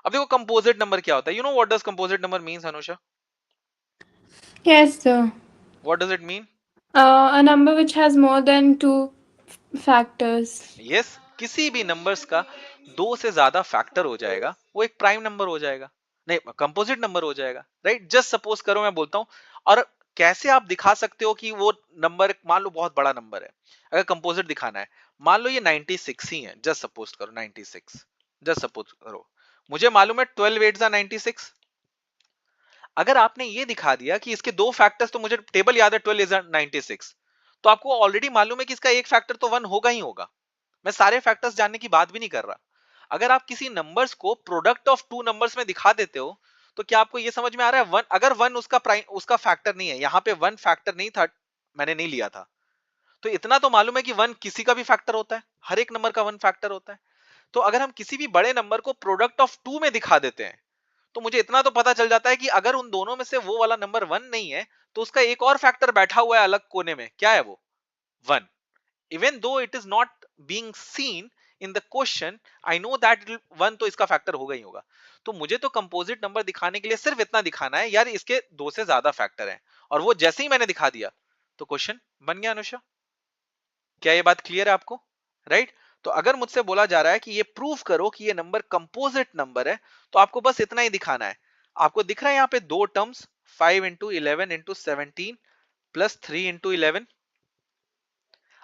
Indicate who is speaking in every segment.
Speaker 1: अब देखो composite number क्या होता है, you know what does composite number means Anusha?
Speaker 2: Yes, sir.
Speaker 1: What does it mean?
Speaker 2: A number which has more than two factors.
Speaker 1: Yes, किसी भी numbers का दो से ज्यादा फैक्टर हो जाएगा वो एक प्राइम नंबर हो जाएगा, नहीं कंपोजिट नंबर हो जाएगा, राइट? जस्ट सपोज करो मैं बोलता हूं, और कैसे आप दिखा सकते हो कि वो नंबर, मान लो बहुत बड़ा नंबर है, अगर कंपोजिट दिखाना है, मान लो ये 96 ही है, जस्ट सपोज करो 96, जस्ट सपोज करो, मुझे मालूम है 12 8 96। अगर आपने ये दिखा दिया कि इसके दो फैक्टर्स, तो मुझे टेबल याद है 12 इज 96, तो आपको ऑलरेडी मालूम है कि इसका एक फैक्टर तो 1 होगा ही होगा। मैं सारे फैक्टर्स जानने की बात भी नहीं कर रहा। अगर आप किसी नंबर्स को प्रोडक्ट ऑफ टू नंबर्स में दिखा देते हो, तो क्या आपको ये समझ में आ रहा है, वन अगर वन उसका प्राइम, उसका फैक्टर नहीं है, यहां पे वन फैक्टर नहीं था, मैंने नहीं लिया था, तो इतना तो मालूम है कि वन किसी का भी फैक्टर होता है, हर एक नंबर का वन फैक्टर होता है। तो अगर हम किसी भी बड़े नंबर को प्रोडक्ट ऑफ टू में दिखा देते हैं, तो मुझे इतना तो पता चल जाता है कि अगर उन दोनों में से वो वाला नंबर वन नहीं है, तो उसका एक और फैक्टर बैठा हुआ है अलग कोने में, क्या है वो? One. Even though it is not being seen in the question, I know that one तो इसका फैक्टर होगा ही होगा। तो मुझे तो कंपोजिट नंबर दिखाने के लिए सिर्फ इतना दिखाना है यार, इसके दो से ज्यादा फैक्टर हैं, और वो जैसे ही मैंने दिखा दिया तो क्वेश्चन बन गया। अनुषा, क्या ये बात क्लियर है आपको? Right right? तो अगर मुझसे बोला जा रहा है कि ये प्रूफ करो कि ये नंबर कंपोजिट नंबर है, तो आपको बस इतना ही दिखाना है। आपको दिख रहा है यहाँ पे दो terms, 5 into 11 into 17 plus 3 into 11।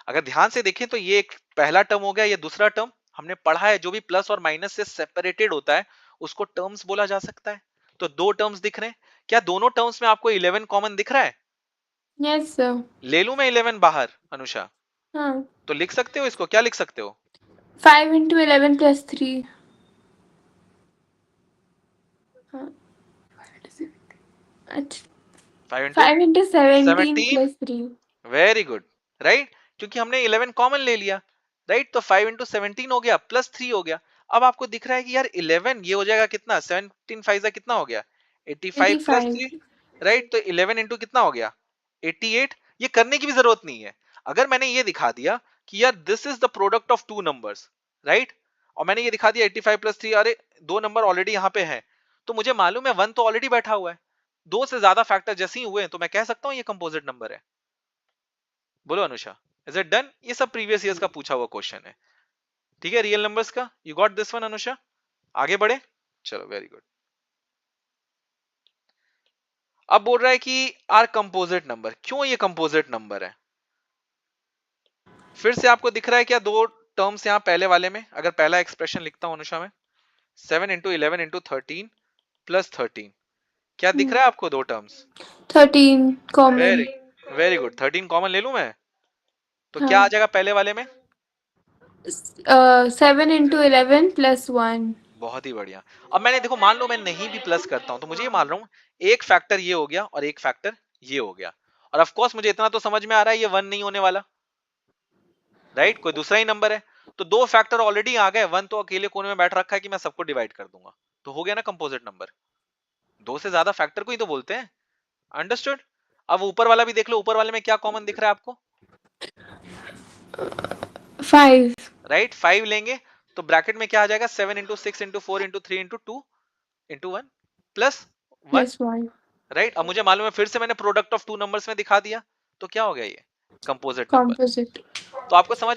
Speaker 1: अगर ध्यान से देखें तो ये एक पहला टर्म हो गया, ये दूसरा टर्म। हमने पढ़ा है जो भी प्लस और माइनस से सेपरेटेड होता है उसको टर्म्स बोला जा सकता है। तो दो टर्म्स दिख रहे हैं, क्या दोनों टर्म्स में आपको 11 कॉमन दिख रहा है?
Speaker 2: Yes, sir.
Speaker 1: ले लूं मैं 11 बाहर अनुषा?
Speaker 2: हाँ.
Speaker 1: तो लिख सकते हो इसको, क्या लिख सकते हो?
Speaker 2: 5 into 11 plus 3. हाँ. अच्छा.
Speaker 1: 5 into
Speaker 2: 5 into 17
Speaker 1: 17,
Speaker 2: plus 3.
Speaker 1: Very good, right, क्योंकि हमने 11 कॉमन ले लिया, राइट? तो 5 इंटू 17 हो गया प्लस 3 हो गया। अब आपको दिख रहा है कि यार 11 ये हो जाएगा कितना, 17 फाइव जा कितना हो गया, 85 प्लस
Speaker 2: 85.
Speaker 1: 3, राइट? तो 11 इंटू कितना हो गया, 88। ये करने की भी जरूरत नहीं है। अगर मैंने ये दिखा दिया कि यार this is the product of two numbers, right, और मैंने ये दिखा दिया 85 प्लस 3, अरे दो नंबर ऑलरेडी यहाँ पे हैं, तो मुझे मालूम है वन तो ऑलरेडी बैठा हुआ है, दो से ज्यादा फैक्टर जैसे ही हुए तो मैं कह सकता हूँ ये कंपोजिट नंबर है। बोलो अनुषा, इज इट डन? ये सब प्रीवियस ईयर्स का पूछा हुआ क्वेश्चन है, ठीक है, रियल नंबर्स का। You got this one Anusha? आगे बढ़े, चलो वेरी गुड। अब बोल रहा है कि आर कंपोजिट नंबर, क्यों ये कंपोजिट नंबर है? फिर से आपको दिख रहा है क्या दो टर्म्स यहां पहले वाले में? अगर पहला एक्सप्रेशन लिखता हूं अनुषा में, 7 इंटू 11 इंटू 13 प्लस 13, क्या दिख रहा है आपको दो terms?
Speaker 2: 13
Speaker 1: very
Speaker 2: common.
Speaker 1: Very good, 13 common ले लूं मैं, तो क्या आ
Speaker 2: हाँ.
Speaker 1: जाएगा पहले वाले में?
Speaker 2: 7 into 11 plus 1.
Speaker 1: बहुत ही बढ़िया। अब मैंने देखो, मान लो मैं नहीं भी प्लस करता हूं तो मुझे ये मान रहा हूं एक फैक्टर ये हो गया और एक फैक्टर ये हो गया, और ऑफ कोर्स मुझे इतना तो समझ में आ रहा है ये वन नहीं होने वाला, राइट? कोई दूसरा ही नंबर है। तो दो फैक्टर ऑलरेडी आ गए, वन तो अकेले कोने में बैठ रखा है कि मैं सबको डिवाइड कर दूंगा, तो हो गया ना कंपोजिट नंबर। दो से ज्यादा फैक्टर को ही तो बोलते हैं, अंडरस्टूड? अब ऊपर वाला भी देख लो, ऊपर वाले में क्या कॉमन दिख रहा है आपको?
Speaker 2: 5
Speaker 1: राइट, 5 लेंगे तो ब्रैकेट में क्या आ जाएगा, 7 into 6 into 4 into 3 into 2 into 1 plus 1,
Speaker 2: plus 1.
Speaker 1: Right? अब मुझे मालूम है, फिर से मैंने प्रोडक्ट ऑफ टू नंबर्स में दिखा दिया, तो क्या हो गया ये कंपोजिट नंबर।
Speaker 2: Composite.
Speaker 1: तो आपको समझ में